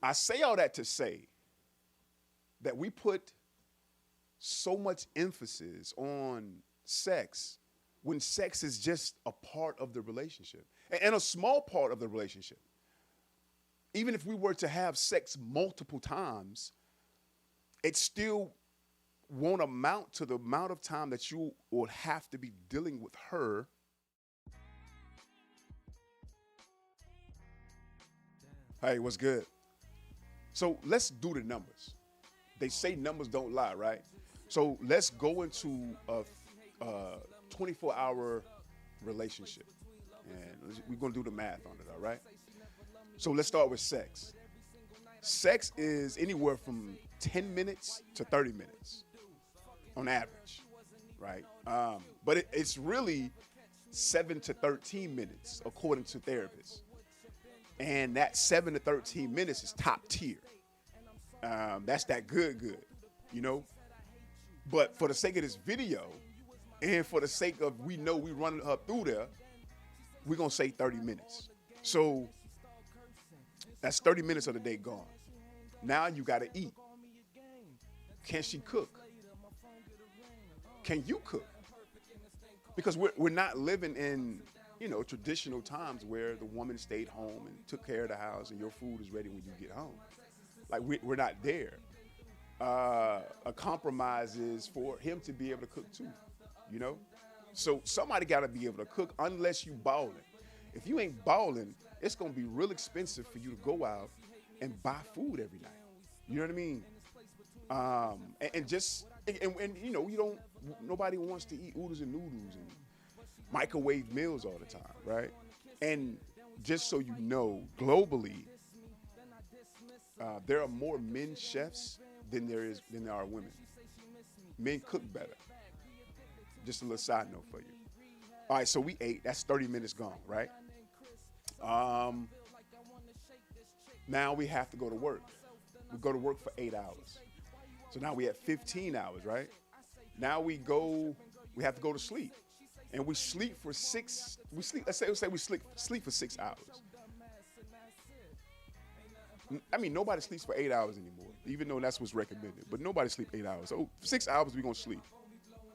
I say all that to say that we put so much emphasis on sex when sex is just a part of the relationship and a small part of the relationship. Even if we were to have sex multiple times, it still won't amount to the amount of time that you will have to be dealing with her. Hey, what's good? So let's do the numbers. They say numbers don't lie, right? So let's go into a 24-hour relationship. And we're going to do the math on it, all right? So let's start with sex. Sex is anywhere from 10 minutes to 30 minutes on average, right? But it's really 7 to 13 minutes according to therapists. And that 7 to 13 minutes is top tier. That's that good, you know? But for the sake of this video, and for the sake of we know we running her through there, we're going to say 30 minutes. So that's 30 minutes of the day gone. Now you got to eat. Can she cook? Can you cook? Because we're not living in, traditional times where the woman stayed home and took care of the house and your food is ready when you get home. Like, we're not there. A compromise is for him to be able to cook too, So somebody got to be able to cook unless you balling. If you ain't balling, it's going to be real expensive for you to go out and buy food every night. You know what I mean? Nobody wants to eat oodles and noodles and microwave meals all the time, right? And just so you know, globally, there are more men chefs than there are women. Men cook better. Just a little side note for you. All right, so we ate. That's 30 minutes gone, right? Now we have to go to work. We go to work for 8 hours. So now we have 15 hours, right? Now we have to go to sleep. And we sleep for let's say we sleep for 6 hours. I mean, nobody sleeps for 8 hours anymore, even though that's what's recommended. But nobody sleeps 8 hours. So for 6 hours, we're going to sleep.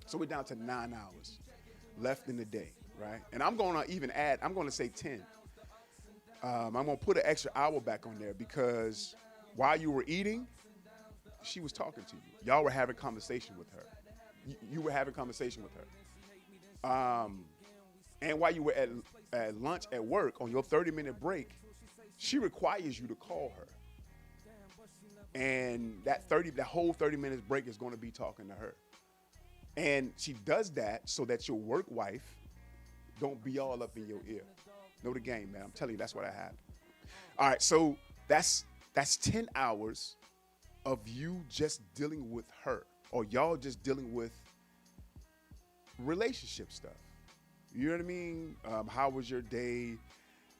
So we're down to 9 hours left in the day, right? And I'm going to even add, I'm going to say 10. I'm going to put an extra hour back on there because while you were eating, she was talking to you. Y'all were having conversation with her. You were having conversation with her. And while you were at lunch at work on your 30-minute break, she requires you to call her. And that whole 30 minutes break is going to be talking to her. And she does that so that your work wife don't be all up in your ear. Know the game, man. I'm telling you, that's what happened. All right, so that's 10 hours of you just dealing with her, or y'all just dealing with relationship stuff. You know what I mean? How was your day?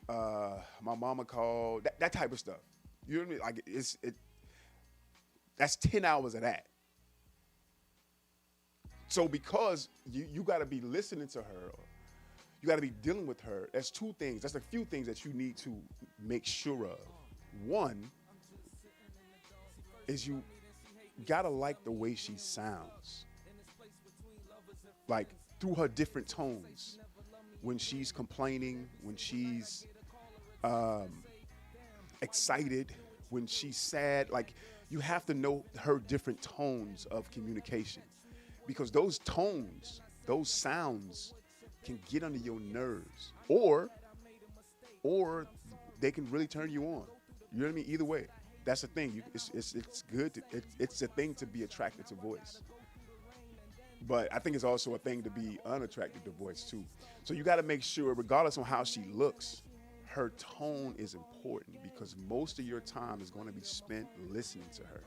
My mama called. That type of stuff. You know what I mean? Like that's 10 hours of that. So because you got to be listening to her, or you got to be dealing with her. That's two things. That's a few things that you need to make sure of. One is you got to like the way she sounds. Like through her different tones. When she's complaining, when she's excited, when she's sad. Like you have to know her different tones of communication. Because those tones, those sounds can get under your nerves, or they can really turn you on. You know what I mean? Either way, that's the thing. It's good. It's a thing to be attracted to voice, but I think it's also a thing to be unattracted to voice too. So you got to make sure, regardless of how she looks, her tone is important because most of your time is going to be spent listening to her.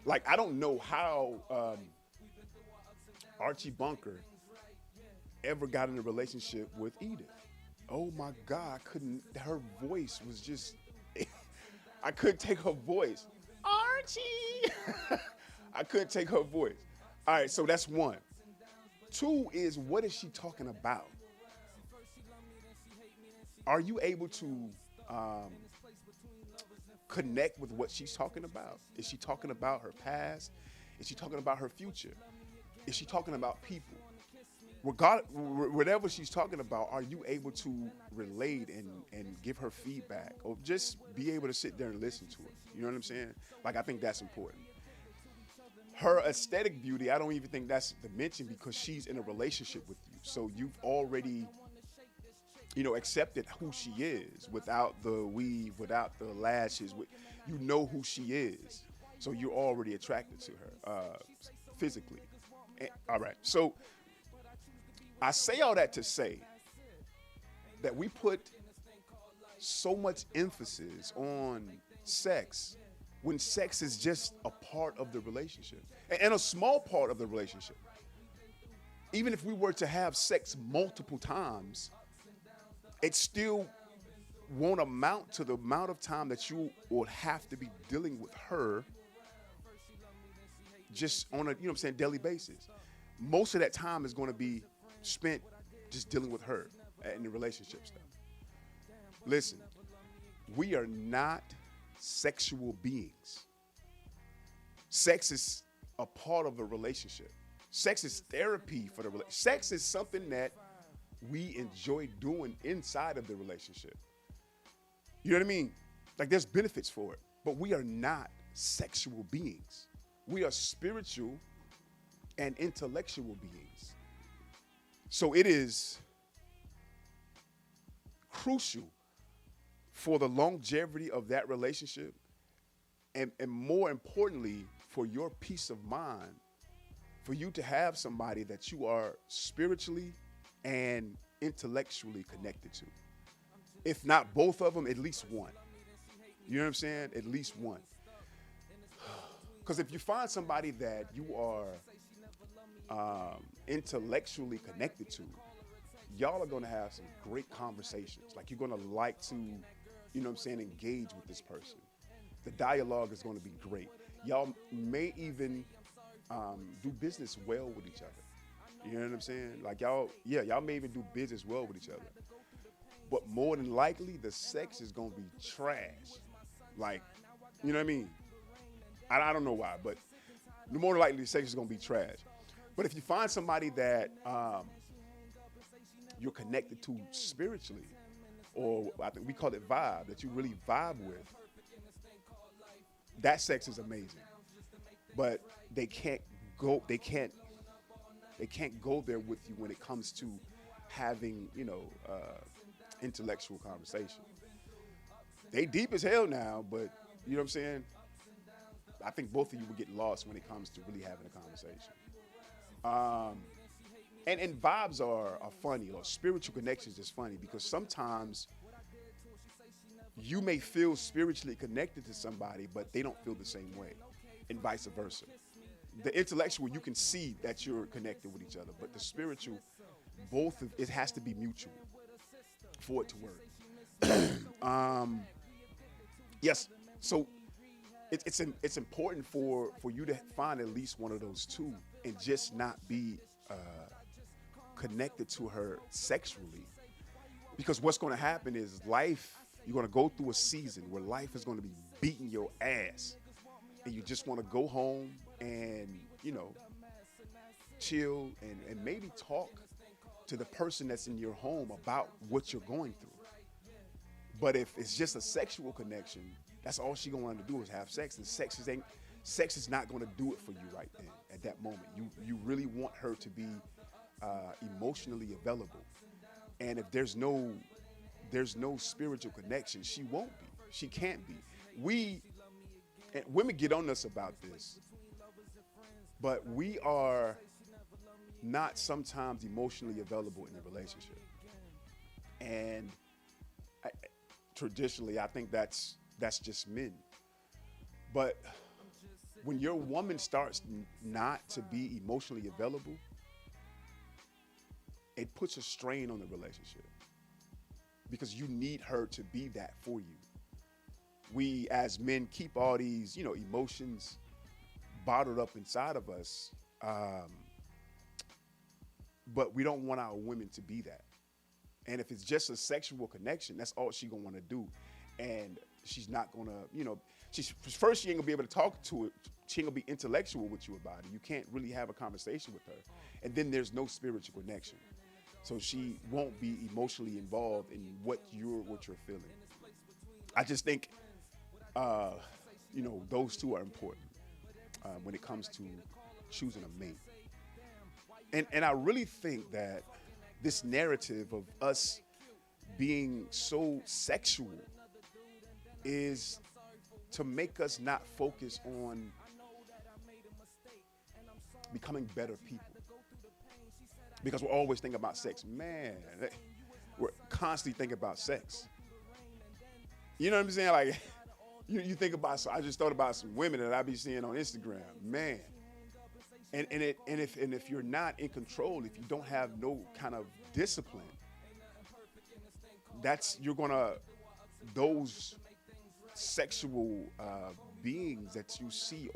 Like I don't know how Archie Bunker ever got in a relationship with Edith. Oh my God, her voice was just, I couldn't take her voice. Archie! I couldn't take her voice. All right, so that's one. Two is, what is she talking about? Are you able to connect with what she's talking about? Is she talking about her past? Is she talking about her future? Is she talking about people? Whatever she's talking about, are you able to relate and give her feedback, or just be able to sit there and listen to her? You know what I'm saying? Like, I think that's important. Her aesthetic beauty, I don't even think that's the mention, because she's in a relationship with you. So you've already, accepted who she is without the weave, without the lashes. You know who she is. So you're already attracted to her physically. All right. So I say all that to say that we put so much emphasis on sex when sex is just a part of the relationship, and a small part of the relationship. Even if we were to have sex multiple times, it still won't amount to the amount of time that you would have to be dealing with her just on a daily basis. Most of that time is going to be spent just dealing with her in the relationship stuff. Listen, we are not sexual beings. Sex is a part of a relationship. Sex is therapy for the relationship. Sex is something that we enjoy doing inside of the relationship. You know what I mean? Like, there's benefits for it, but we are not sexual beings. We are spiritual and intellectual beings. So it is crucial for the longevity of that relationship, and more importantly, for your peace of mind, for you to have somebody that you are spiritually and intellectually connected to. If not both of them, at least one. You know what I'm saying? At least one. Because if you find somebody that you are intellectually connected to, y'all are going to have some great conversations. Like, you're going to like to, engage with this person. The dialogue is going to be great. Y'all may even do business well with each other. You know what I'm saying? Like, y'all may even do business well with each other. But more than likely, the sex is going to be trash. Like, you know what I mean? I don't know why, but more than likely, the sex is going to be trash. But if you find somebody that you're connected to spiritually, or I think we call it vibe, that you really vibe with, that sex is amazing. But they can't go there with you when it comes to having, intellectual conversation. They deep as hell now, but you know what I'm saying? I think both of you will get lost when it comes to really having a conversation. And vibes are funny, or spiritual connections is funny, because sometimes you may feel spiritually connected to somebody, but they don't feel the same way, and vice versa. The intellectual, you can see that you're connected with each other, but the spiritual, it has to be mutual for it to work. Yes, so it's important for you to find at least one of those two, and just not be connected to her sexually, because what's going to happen is you're going to go through a season where life is going to be beating your ass, and you just want to go home and chill and maybe talk to the person that's in your home about what you're going through. But if it's just a sexual connection, that's all she gonna want to do is have sex, and sex is not going to do it for you right then at that moment. You really want her to be emotionally available, and if there's no spiritual connection, she won't be. She can't be. And women get on us about this, but we are not sometimes emotionally available in a relationship, and traditionally, I think that's just men. But when your woman starts not to be emotionally available, it puts a strain on the relationship, because you need her to be that for you. We as men keep all these, emotions bottled up inside of us, but we don't want our women to be that. And if it's just a sexual connection, that's all she gonna want to do. And she's not gonna, she's first she ain't gonna be able to talk to it. She ain't gonna be intellectual with you about it. You can't really have a conversation with her, and then there's no spiritual connection. So she won't be emotionally involved in what you're feeling. I just think, those two are important when it comes to choosing a mate. And I really think that this narrative of us being so sexual is to make us not focus on becoming better people. Because we're always thinking about sex. Man, we're constantly thinking about sex. You know what I'm saying? Like, you think about, so I just thought about some women that I be seeing on Instagram. Man. And if you're not in control, if you don't have no kind of discipline, those sexual beings that you see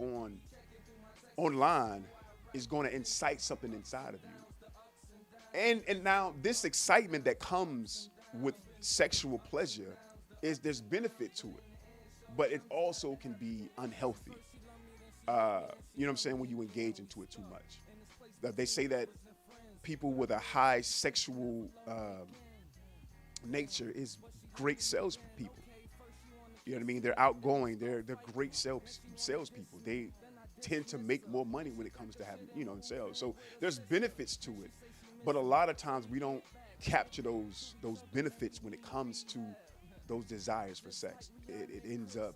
online is going to incite something inside of you. And now this excitement that comes with sexual pleasure there's benefit to it, but it also can be unhealthy. You know what I'm saying? When you engage into it too much. They say that people with a high sexual nature is great salespeople. You know what I mean? They're outgoing. They're great salespeople. They tend to make more money when it comes to having, in sales. So there's benefits to it, but a lot of times we don't capture those benefits when it comes to those desires for sex. It ends up,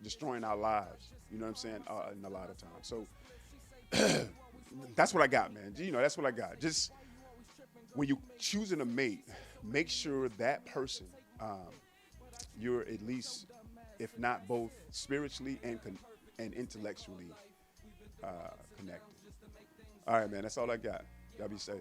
destroying our lives. You know what I'm saying? In a lot of times. So that's what I got, man. That's what I got. Just when you choosing a mate, make sure that person, you're at least, if not both, spiritually and intellectually connected. All right, man. That's all I got. Y'all be safe.